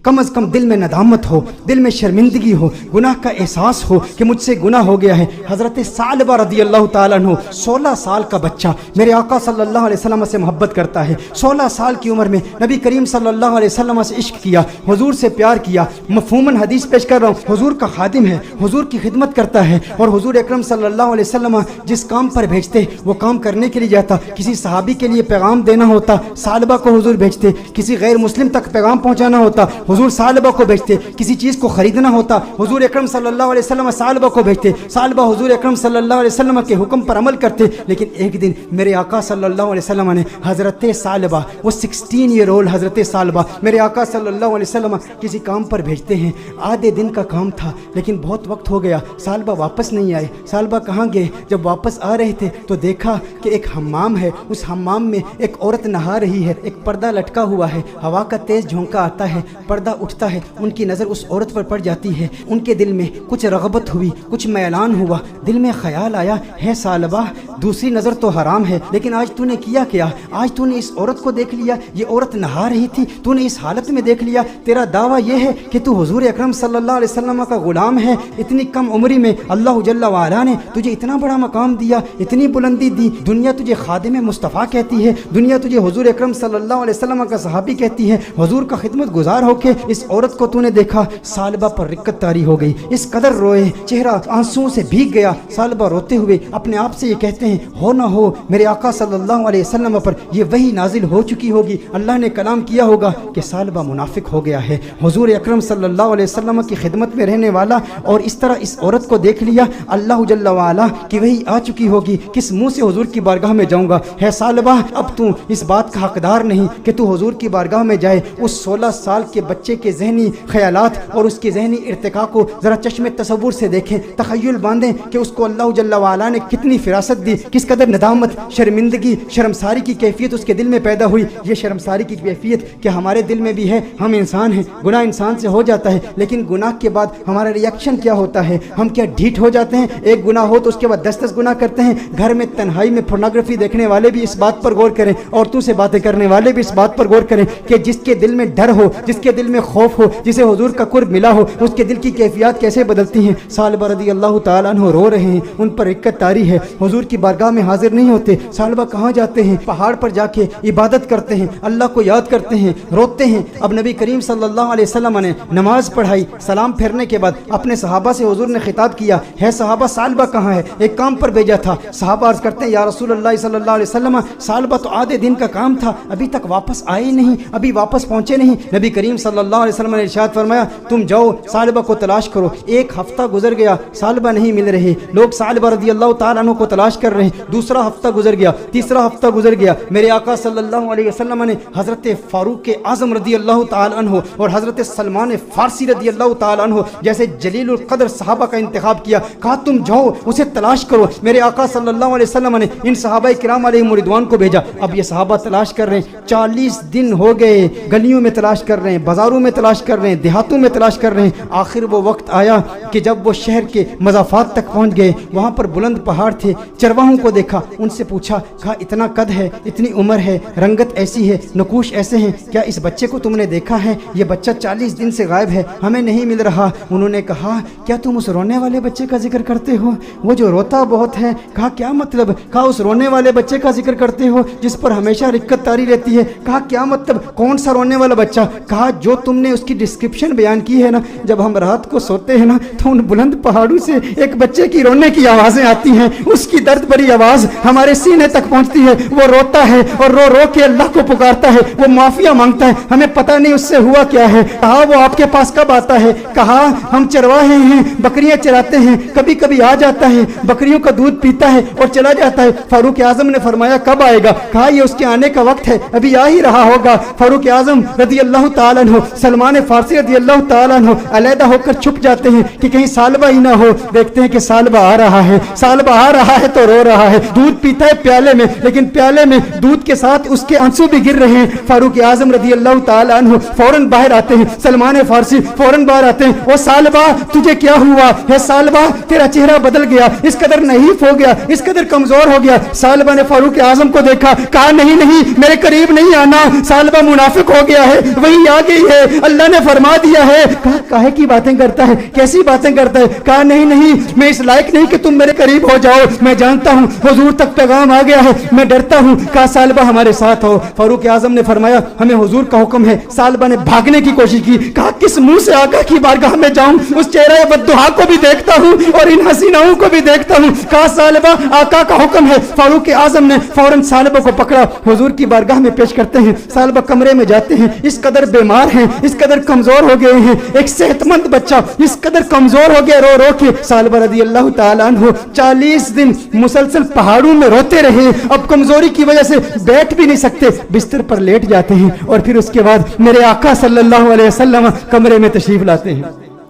کم از کم دل میں ندامت ہو، دل میں شرمندگی ہو، گناہ کا احساس ہو کہ مجھ سے گناہ ہو گیا ہے۔ حضرت ثعلبہ رضی اللہ تعالیٰ عنہ 16 سال کا بچہ میرے آقا صلی اللہ علیہ وسلم سے محبت کرتا ہے۔ 16 سال کی عمر میں نبی کریم صلی اللہ علیہ وسلم سے عشق کیا، حضور سے پیار کیا۔ مفہوماً حدیث پیش کر رہا ہوں، حضور کا خادم ہے، حضور کی خدمت کرتا ہے، اور حضور اکرم صلی اللہ علیہ وسلم جس کام پر بھیجتے وہ کام کرنے کے لیے جاتا۔ کسی صحابی کے لیے پیغام دینا ہوتا، ثعلبہ کو حضور بھیجتے۔ کسی غیر مسلم تک پیغام پہنچانا ہوتا، حضور ثعلبہ کو بھیجتے۔ کسی چیز کو خریدنا ہوتا، حضور اکرم صلی اللہ علیہ وسلم ثعلبہ کو بھیجتے۔ ثعلبہ حضور اکرم صلی اللہ علیہ وسلم کے حکم پر عمل کرتے۔ لیکن ایک دن میرے آقا صلی اللہ علیہ وسلم نے حضرت ثعلبہ، وہ 16 ایئر اولڈ حضرت ثعلبہ میرے آقا صلی اللہ علیہ وسلم کسی کام پر بھیجتے ہیں۔ آدھے دن کا کام تھا لیکن بہت وقت ہو گیا، ثعلبہ واپس نہیں آئے۔ ثعلبہ کہاں گئے؟ جب واپس آ رہے تھے تو دیکھا کہ ایک حمام ہے، اس حمام میں ایک عورت نہا رہی ہے، ایک پردہ لٹکا ہوا ہے، ہوا کا تیز جھونکا آتا ہے، پردہ اٹھتا ہے، ان کی نظر اس عورت پر پڑ جاتی ہے۔ ان کے دل میں کچھ رغبت ہوئی، کچھ میلان ہوا، دل میں خیال آیا، ہے ثعلبہ دوسری نظر تو حرام ہے لیکن آج تو نے کیا کیا؟ آج تو نے اس عورت کو دیکھ لیا، یہ عورت نہا رہی تھی، تو نے اس حالت میں دیکھ لیا۔ تیرا دعویٰ یہ ہے کہ تو حضور اکرم صلی اللہ علیہ وسلم کا غلام ہے۔ اتنی کم عمری میں اللہ جل وعلا نے تجھے اتنا بڑا مقام دیا، اتنی بلندی دی، دنیا تجھے خادم مصطفیٰ کہتی ہے، دنیا تجھے حضور اکرم صلی اللہ علیہ وسلم کا صحابی کہتی ہے، حضور کا خدمت گزار ہو کے اس عورت کو تو نے دیکھا۔ ثعلبہ پر رقت طاری ہو گئی، اس قدر روئے، چہرہ آنسوؤں سے بھیگ گیا۔ ثعلبہ روتے ہوئے اپنے آپ سے یہ کہتے ہیں، ہو نہ ہو میرے آقا صلی اللہ علیہ وسلم پر یہ وحی نازل ہو چکی ہوگی، اللہ نے کلام کیا ہوگا کہ ثعلبہ منافق ہو گیا ہے، حضور اکرم صلی اللہ علیہ وسلم کی خدمت میں رہنے والا، اور اس طرح اس عورت کو دیکھ لیا، اللہ جل وعلا کی وحی آ چکی ہوگی، کس منہ سے حضور کی بارگاہ میں جاؤں گا؟ ہے ثعلبہ اب تو اس بات کا حقدار نہیں کہ تو حضور کی بارگاہ میں جائے۔ اس 16 سال کے بچے کے ذہنی خیالات اور اس کے ذہنی ارتقاء کو ذرا چشم تصور سے دیکھیں، تخیل باندھیں کہ اس کو اللہ جل وعلا نے کتنی فراست دی، کس قدر ندامت، شرمندگی، شرمساری کی کیفیت اس کے دل میں پیدا ہوئی۔ یہ شرمساری کی کیفیت کہ ہمارے دل میں بھی ہے، ہم انسان ہیں، گناہ انسان سے ہو جاتا ہے، لیکن گناہ کے بعد ہمارا ری ایکشن کیا ہوتا ہے؟ ہم کیا ڈھیٹ ہو جاتے ہیں؟ ایک گناہ ہو تو اس کے بعد 10 گناہ کرتے ہیں۔ گھر میں تنہائی میں پورنوگرافی دیکھنے والے بھی اس بات پر غور کریں، عورتوں سے باتیں کرنے والے بھی اس بات پر غور کریں کہ جس کے دل میں ڈر ہو، جس کے دل میں خوف ہو، جسے حضور کا قرب ملا ہو، اس کے دل کی کیفیات کیسے بدلتی ہیں۔ ثعلبہ رضی اللہ تعالیٰ عنہ رو رہے ہیں، ان پر رقت طاری ہے، حضور کی بارگاہ میں حاضر نہیں ہوتے۔ ثعلبہ کہاں جاتے ہیں؟ پہاڑ پر جا کے عبادت کرتے ہیں، اللہ کو یاد کرتے ہیں، روتے ہیں۔ اب نبی کریم صلی اللہ علیہ وسلم نے نماز پڑھائی، سلام پھیرنے کے بعد اپنے صحابہ سے حضور نے خطاب کیا، ہے صحابہ ثعلبہ کہاں ہے؟ ایک کام پر بھیجا تھا۔ صحابہ عرض کرتے ہیں، یا رسول اللہ صلی اللہ علیہ وسلم ثعلبہ تو آدھے دن کا کام تھا، ابھی تک واپس آئے نہیں، ابھی واپس پہنچے نہیں۔ نبی کریم صلی اللہ علیہ وسلم نے ارشاد فرمایا، تم جاؤ ثعلبہ کو تلاش کرو۔ ایک ہفتہ گزر گیا، ثعلبہ نہیں مل رہے، لوگ ثعلبہ رضی اللہ تعالیٰ عنہ کو تلاش کر رہے ہیں۔ دوسرا ہفتہ گزر گیا، تیسرا ہفتہ گزر گیا، میرے آقا صلی اللہ علیہ وسلم نے حضرت فاروق اعظم رضی اللہ تعالیٰ عنہ اور حضرت سلمان فارسی رضی اللہ تعالیٰ عنہ جیسے جلیل القدر صحابہ کا انتخاب کیا، کہا تم جاؤ اسے تلاش کرو۔ میرے آقا صلی اللہ علیہ وسلم نے ان صحابہ کرام علیہم رضوان کو بھیجا۔ اب یہ صحابہ تلاش کر رہے ہیں، 40 دن ہو گئے، گلیوں میں تلاش کر رہے ہیں، بازاروں میں تلاش کر رہے ہیں، دیہاتوں میں تلاش کر رہے ہیں۔ آخر وہ وقت آیا کہ جب وہ شہر کے مضافات تک پہنچ گئے، وہاں پر بلند پہاڑ تھے، چرواہوں کو دیکھا، ان سے پوچھا، کہا اتنا قد ہے، اتنی عمر ہے، رنگت ایسی ہے، نقوش ایسے ہیں، کیا اس بچے کو تم نے دیکھا ہے؟ یہ بچہ 40 دن سے غائب ہے، ہمیں نہیں مل رہا۔ انہوں نے کہا، کیا تم اس رونے والے بچے کا ذکر کرتے ہو؟ وہ جو روتا بہت ہے۔ کہا کیا مطلب؟ کہا اس رونے والے بچے کا ذکر کرتے ہو جس پر ہمیشہ رقت طاری رہتی ہے۔ کہا کیا مطلب؟ کون سا رونے والا بچہ؟ کہا جو تم نے اس کی ڈسکرپشن بیان کی ہے نا، جب ہم رات کو سوتے ہیں نا تو ان بلند پہاڑوں سے ایک بچے کی رونے کی آوازیں آتی ہیں، اس کی درد بھری آواز ہمارے سینے تک پہنچتی ہے، وہ روتا ہے اور رو رو کے اللہ کو پکارتا ہے، وہ معافیا مانگتا ہے، ہمیں پتہ نہیں اس سے ہوا کیا ہے۔ کہا وہ آپ کے پاس کب آتا ہے؟ کہا ہم چرواہے ہیں، بکریاں چراتے ہیں، کبھی کبھی آ جاتا ہے، بکریوں کا دودھ پیتا ہے اور چلا جاتا ہے۔ فاروق اعظم نے فرمایا کب آئے گا؟ کہا یہ اس کے آنے کا وقت ہے، ابھی آ ہی رہا ہوگا۔ فاروق اعظم رضی اللہ تعالیٰ عنہ، سلمان فارسی رضی اللہ تعالیٰ عنہ علیحدہ ہو کر چھپ جاتے ہیں کہ کہیں ثعلبہ ہی نہ ہو۔ دیکھتے ہیں کہ ثعلبہ آ رہا ہے، ثعلبہ آ رہا ہے تو رو رو رہا ہے, دودھ پیتا ہے پیالے میں, لیکن پیالے میں دودھ کے ساتھ اس کے آنسو بھی گر رہے ہیں. فاروق اعظم رضی اللہ تعالیٰ عنہ فوراً باہر آتے ہیں, سلمان فارسی فوراً باہر آتے ہیں. او سالبہ تجھے کیا ہوا ہے؟ سالبہ تیرا چہرہ بدل گیا, اس قدر نحیف ہو گیا, اس قدر کمزور ہو گیا. سالبہ نے فاروق اعظم کو دیکھا, کہا نہیں نہیں میرے قریب نہیں آنا, سالبہ منافق ہو گیا ہے, وہی آ گئی ہے, اللہ نے فرما دیا ہے. کہا کاہے کی باتیں کرتا ہے, کیسی باتیں کرتا ہے؟ کہا نہیں نہیں میں اس لائق نہیں کہ تم میرے قریب ہو جاؤ, میں جانتا ہوں حضور تک پیغام آ گیا ہے, میں ڈرتا ہوں. کہا سالبہ ہمارے ساتھ ہو. فاروق اعظم نے فرمایا ہمیں حضور کا حکم ہے. سالبہ نے بھاگنے کی کوشش کی, کہا کس منہ سے آقا کی بارگاہ میں جاؤں, اس چہرہ بددعا کو بھی دیکھتا ہوں اور ان حسیناؤں کو بھی دیکھتا ہوں. کہا سالبہ آقا کا حکم ہے. فاروق اعظم نے فوراً سالبہ کو پکڑا, حضور کی بارگاہ میں پیش کرتے ہیں. سالبہ کمرے میں جاتے ہیں, اس قدر بیمار ہیں, اس قدر کمزور ہو گئے ہیں, ایک صحت مند بچہ اس قدر کمزور ہو گیا رو رو کے. سالبہ رضی اللہ تعالیٰ عنہ 40 دن مسلسل پہاڑوں میں روتے رہے, اب کمزوری کی وجہ سے بیٹھ بھی نہیں سکتے, بستر پر لیٹ جاتے ہیں. اور پھر اس کے بعد میرے آقا صلی اللہ علیہ وسلم کمرے میں تشریف لاتے ہیں.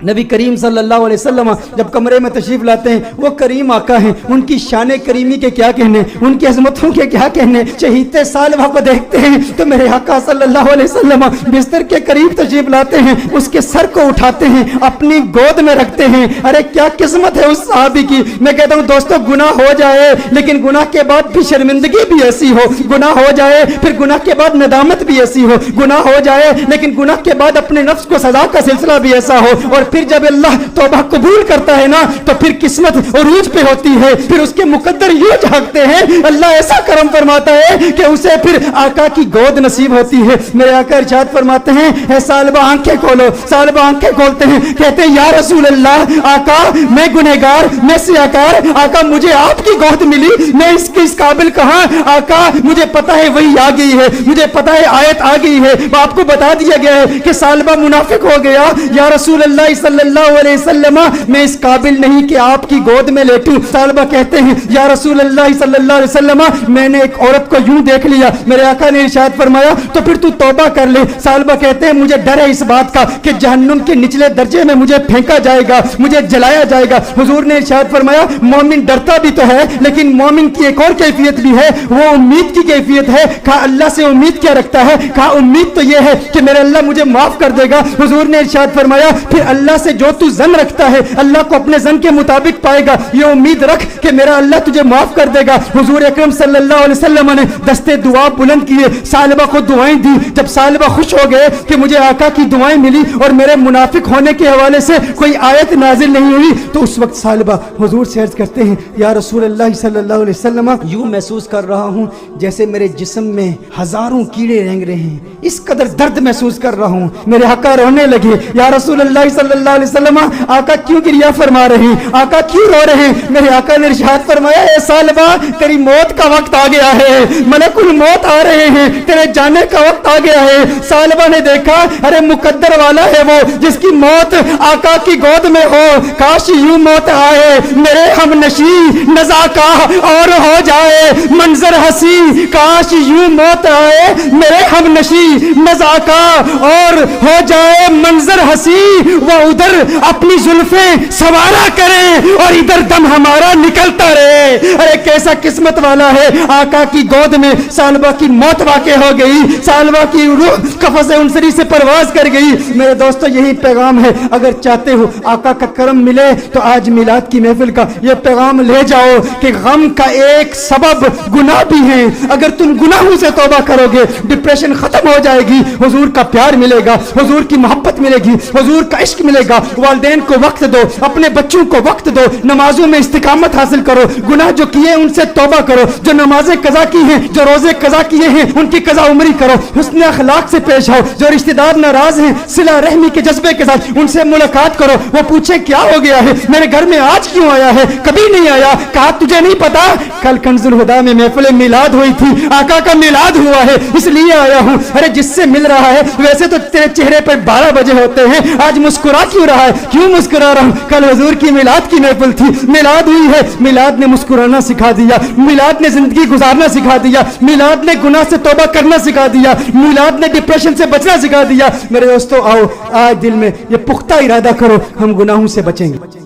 نبی کریم صلی اللہ علیہ وسلم جب کمرے میں تشریف لاتے ہیں, وہ کریم آقا ہیں, ان کی شان کریمی کے کیا کہنے, ان کی عظمتوں کے کیا کہنے. چہیتے سالبہ کو دیکھتے ہیں تو میرے آقا صلی اللہ علیہ وسلم بستر کے قریب تشریف لاتے ہیں, اس کے سر کو اٹھاتے ہیں, اپنی گود میں رکھتے ہیں. ارے کیا قسمت ہے اس صحابی کی. میں کہتا ہوں دوستو, گناہ ہو جائے لیکن گناہ کے بعد بھی شرمندگی بھی ایسی ہو, گناہ ہو جائے پھر گناہ کے بعد ندامت بھی ایسی ہو, گناہ ہو جائے لیکن گناہ کے بعد اپنے نفس کو سزا کا سلسلہ بھی ایسا ہو, اور پھر جب اللہ توبہ قبول کرتا ہے نا تو پھر قسمت عروج پہ ہوتی ہے, پھر اس کے مقدر یوں جھانکتے ہیں, اللہ ایسا کرم فرماتا ہے کہ اسے پھر آقا کی گود نصیب ہوتی ہے. میرے آقا ارشاد فرماتے ہیں اے سالبہ آنکھیں کھولو. سالبہ آنکھیں کھولتے ہیں, کہتے ہیں یا رسول اللہ, آقا میں گنہگار, میں سیاکار, آقا مجھے آپ کی گود ملی, میں اس قابل کہاں, آقا مجھے پتا ہے وہی آ گئی ہے, مجھے پتا ہے آیت آ گئی ہے, آپ کو بتا دیا گیا ہے کہ سالبہ منافق ہو گیا. یا رسول اللہ صلی اللہ علیہ وسلم میں اس قابل نہیں کہ آپ کی گود میں لیٹوں. سالبہ کہتے ہیں یا رسول اللہ صلی اللہ علیہ وسلم میں نے ایک عورت کو یوں دیکھ لیا. میرے آقا نے ارشاد فرمایا تو پھر تو توبہ کر لے. سالبہ کہتے ہیں مجھے ڈر ہے اس بات کا کہ جہنم کے نچلے درجے میں مجھے پھینکا جائے گا, مجھے جلایا جائے گا. حضور نے ارشاد فرمایا مومن ڈرتا بھی تو ہے لیکن مومن کی ایک اور کیفیت بھی ہے, وہ امید کی کیفیت ہے. کہا اللہ سے امید کیا رکھتا ہے؟ کہا امید تو یہ ہے کہ میرے اللہ مجھے معاف کر دے گا. حضور نے ارشاد فرمایا پھر اللہ سے جو تو زن رکھتا ہے اللہ کو اپنے زن کے مطابق پائے گا, یہ امید رکھ کہ میرا اللہ تجھے معاف کر دے گا. حضور اکرم صلی اللہ علیہ وسلم نے دستے دعا بلند کیے, سالبہ کو دعائیں دی. جب سالبہ خوش ہو گئے کہ مجھے آقا کی دعائیں ملی اور میرے منافق ہونے کے حوالے سے کوئی آیت نازل نہیں ہوئی, تو اس وقت سالبہ حضور سے عرض کرتے ہیں یا رسول اللہ صلی اللہ علیہ وسلم یوں محسوس کر رہا ہوں جیسے میرے جسم میں ہزاروں کیڑے رینگ رہے ہیں, اس قدر درد محسوس کر رہا ہوں. میرے آقا رونے لگے, یا رسول اللہ صلی اللہ علیہ وسلم آقا کیوں گریہ فرما رہے ہیں, آقا کیوں رو رہے ہیں؟ میرے آقا نے ارشاد فرمایا اے سالبہ تیری موت کا وقت آ گیا ہے, ملک الموت آ رہے ہیں, تیرے جانے کا وقت آ گیا ہے. سالبہ نے دیکھا ارے مقدر والا ہے وہ جس کی موت آقا کی گود میں ہو, کاش یوں موت آئے میرے ہم نشی نزاکا اور ہو جائے منظر ہنسی, کاش یوں موت آئے میرے ہم نشی نزاکا اور ہو جائے منظر ہنسی. وہ ادھر اپنی زلفیں سوارا کریں اور ادھر دم ہمارا نکلتا رہے. ارے کیسا قسمت والا ہے, آقا کی گود میں سالبہ کی موت واقع ہو گئی, سالبہ کی روح قفس انصری سے پرواز کر گئی. میرے دوستو یہی پیغام ہے, اگر چاہتے ہو آقا کا کرم ملے تو آج میلاد کی محفل کا یہ پیغام لے جاؤ کہ غم کا ایک سبب گناہ بھی ہے. اگر تم گناہوں سے توبہ کرو گے ڈپریشن ختم ہو جائے گی, حضور کا پیار ملے گا, حضور کی محبت ملے گی, حضور کا عشق ملے گا. والدین کو وقت دو, اپنے بچوں کو وقت دو, نمازوں میں استقامت حاصل کرو, گناہ جو کیے ان سے توبہ کرو, جو نمازیں قضا کی ہیں, جو روزے قضا کیے ہیں ان کی قضا عمری کرو, حسن اخلاق سے پیش آؤ. جو رشتہ دار ناراض ہیں صلہ رحمی کے جذبے کے ساتھ ان سے ملاقات کرو, وہ پوچھے کیا ہو گیا ہے, میرے گھر میں آج کیوں آیا ہے, کبھی نہیں آیا. کہا تجھے نہیں پتا کل کنز الہدیٰ میں محفل میلاد ہوئی تھی, آقا کا میلاد ہوا ہے اس لیے آیا ہوں. ارے جس سے مل رہا ہے ویسے تو تیرے چہرے پر 12 بجے ہوتے ہیں, آج مسکرا کیوں رہا ہے, کیوں مسکرا رہا ہوں؟ کل حضور کی میلاد کی محفل تھی, میلاد ہوئی ہے, میلاد نے مسکرانا سکھا دیا, میلاد نے زندگی گزارنا سکھا دیا, میلاد نے گناہ سے توبہ کرنا سکھا دیا, میلاد نے ڈپریشن سے بچنا سکھا دیا. میرے دوستو آؤ آج دل میں یہ پختہ ارادہ کرو ہم گناہوں سے بچیں گے.